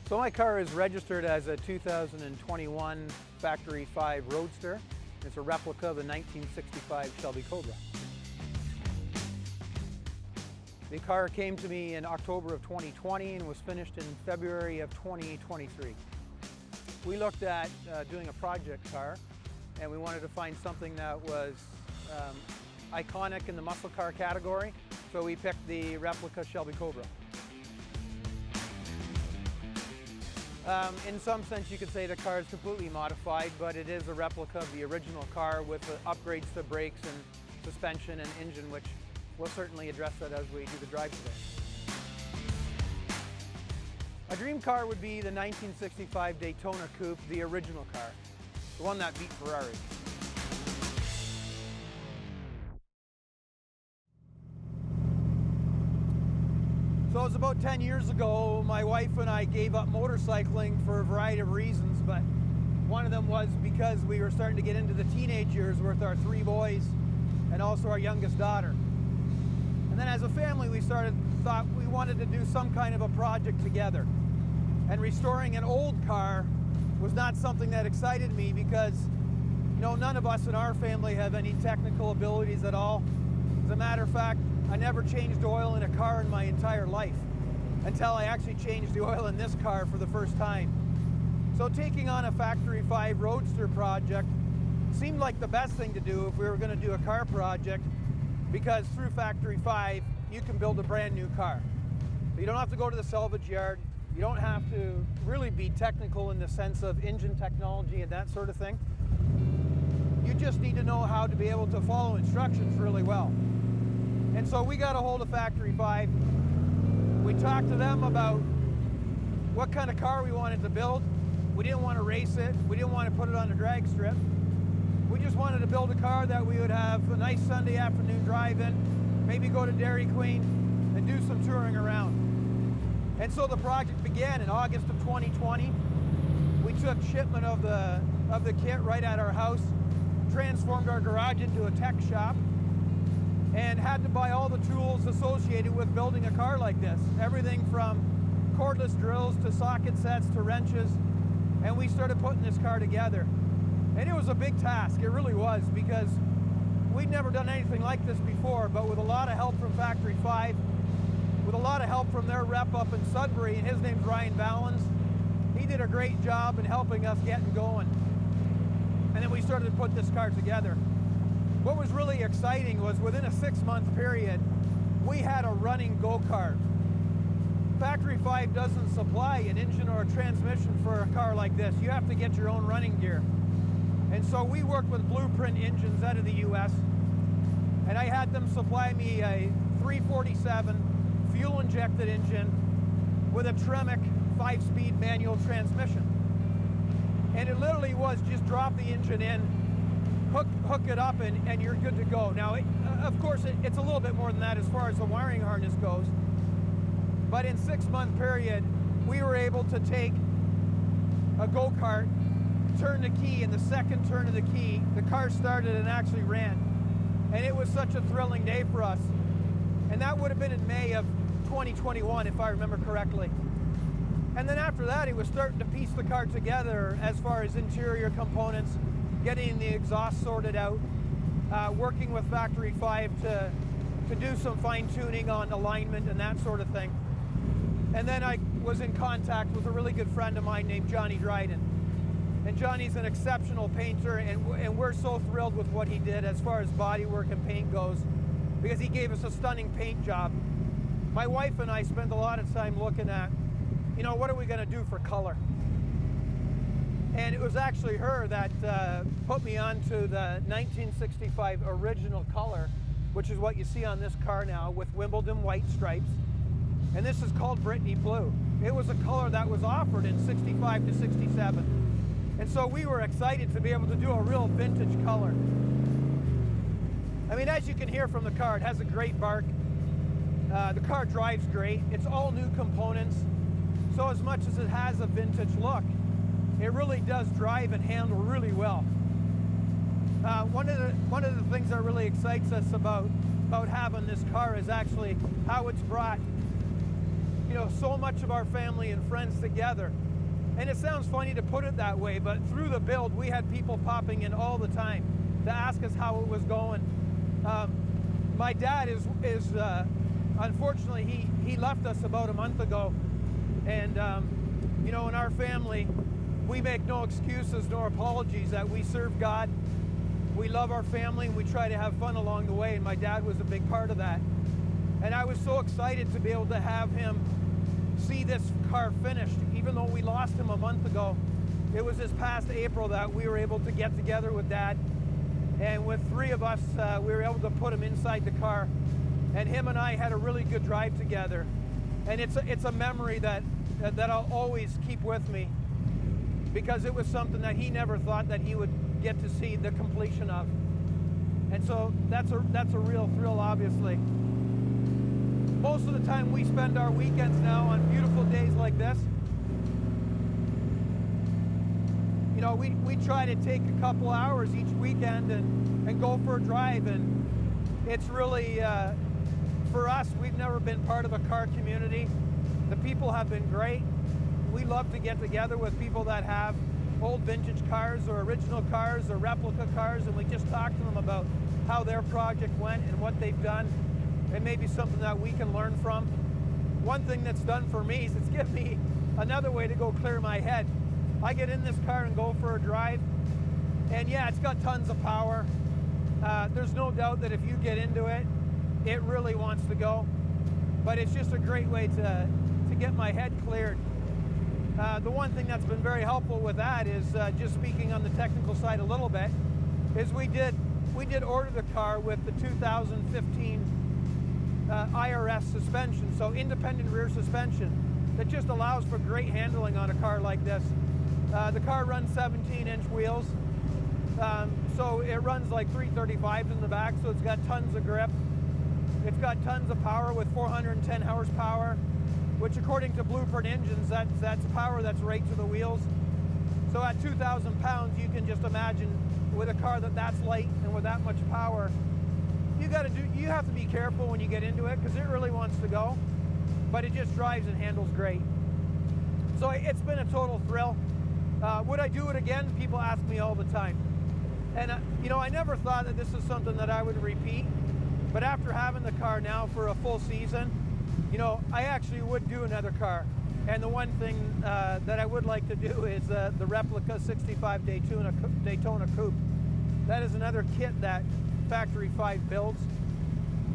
So my car is registered as a 2021 Factory 5 Roadster. It's a replica of the 1965 Shelby Cobra. The car came to me in October of 2020 and was finished in February of 2023. We looked at doing a project car, and we wanted to find something that was iconic in the muscle car category, so we picked the replica Shelby Cobra. In some sense, you could say the car is completely modified, but it is a replica of the original car with upgrades to brakes and suspension and engine, which we'll certainly address that as we do the drive today. A dream car would be the 1965 Daytona Coupe, the original car, the one that beat Ferrari. So it was about 10 years ago, my wife and I gave up motorcycling for a variety of reasons, but one of them was because we were starting to get into the teenage years with our 3 boys and also our youngest daughter. And then as a family, we thought we wanted to do some kind of a project together. And restoring an old car was not something that excited me because, none of us in our family have any technical abilities at all. As a matter of fact, I never changed oil in a car in my entire life until I actually changed the oil in this car for the first time. So taking on a Factory 5 Roadster project seemed like the best thing to do if we were going to do a car project, because through Factory 5 you can build a brand new car. So you don't have to go to the salvage yard. You don't have to really be technical in the sense of engine technology and that sort of thing. You just need to know how to be able to follow instructions really well. And so we got a hold of Factory 5. We talked to them about what kind of car we wanted to build. We didn't want to race it. We didn't want to put it on a drag strip. We just wanted to build a car that we would have a nice Sunday afternoon drive in, maybe go to Dairy Queen and do some touring around. And so the project began in August of 2020. We took shipment of the kit right at our house, transformed our garage into a tech shop, and had to buy all the tools associated with building a car like this. Everything from cordless drills to socket sets to wrenches, and we started putting this car together. And it was a big task, it really was, because we'd never done anything like this before, but with a lot of help from Factory 5, with a lot of help from their rep up in Sudbury, and his name's Ryan Ballins. He did a great job in helping us getting going. And then we started to put this car together. What was really exciting was within a 6-month period, we had a running go-kart. Factory 5 doesn't supply an engine or a transmission for a car like this. You have to get your own running gear. And so we worked with Blueprint Engines out of the US, and I had them supply me a 347 fuel-injected engine with a Tremec 5-speed manual transmission. And it literally was just drop the engine in, hook it up, and you're good to go. Now, of course, it's a little bit more than that as far as the wiring harness goes. But in 6-month period, we were able to take a go-kart, turn the key, and the second turn of the key, the car started and actually ran. And it was such a thrilling day for us. And that would have been in May of 2021, if I remember correctly. And then after that, it was starting to piece the car together as far as interior components, getting the exhaust sorted out, working with Factory 5 to do some fine-tuning on alignment and that sort of thing. And then I was in contact with a really good friend of mine named Johnny Dryden. And Johnny's an exceptional painter, and we're so thrilled with what he did as far as bodywork and paint goes, because he gave us a stunning paint job. My wife and I spent a lot of time looking at, what are we going to do for color? And it was actually her that put me onto the 1965 original color, which is what you see on this car now with Wimbledon white stripes. And this is called Brittany Blue. It was a color that was offered in 65 to 67. And so we were excited to be able to do a real vintage color. I mean, as you can hear from the car, it has a great bark. The car drives great. It's all new components. So as much as it has a vintage look, it really does drive and handle really well. One of the things that really excites us about having this car is actually how it's brought so much of our family and friends together. And it sounds funny to put it that way, but through the build, we had people popping in all the time to ask us how it was going. My dad is unfortunately, he left us about a month ago. And, in our family, we make no excuses nor apologies that we serve God. We love our family and we try to have fun along the way. And my dad was a big part of that. And I was so excited to be able to have him see this car finished, even though we lost him a month ago. It was this past April that we were able to get together with Dad, and with 3 of us, we were able to put him inside the car, and him and I had a really good drive together. And it's a memory that I'll always keep with me, because it was something that he never thought that he would get to see the completion of. And so that's a real thrill, obviously. Most of the time we spend our weekends now on beautiful days like this. We try to take a couple hours each weekend and go for a drive, and it's really, for us, we've never been part of a car community. The people have been great. We love to get together with people that have old vintage cars or original cars or replica cars, and we just talk to them about how their project went and what they've done. It may be something that we can learn from. One thing that's done for me is it's given me another way to go clear my head. I get in this car and go for a drive, and yeah, it's got tons of power. There's no doubt that if you get into it, it really wants to go. But it's just a great way to get my head cleared. The one thing that's been very helpful with that is, just speaking on the technical side a little bit, is we did order the car with the 2015 IRS suspension, so independent rear suspension, that just allows for great handling on a car like this. The car runs 17-inch wheels, so it runs like 335s in the back, so it's got tons of grip. It's got tons of power with 410 horsepower, which according to Blueprint Engines, that's power that's right to the wheels. So at 2,000 pounds, you can just imagine with a car that's light and with that much power, you have to be careful when you get into it, because it really wants to go, but it just drives and handles great. So it's been a total thrill. Would I do it again? People ask me all the time. And I never thought that this is something that I would repeat, but after having the car now for a full season, I actually would do another car. And the one thing that I would like to do is the replica 65 Daytona Coupe. That is another kit that Factory 5 builds.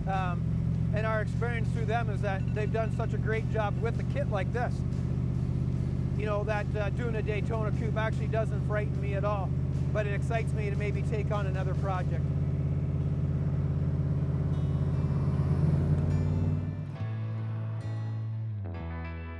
And our experience through them is that they've done such a great job with a kit like this. That doing a Daytona Coupe actually doesn't frighten me at all, but it excites me to maybe take on another project.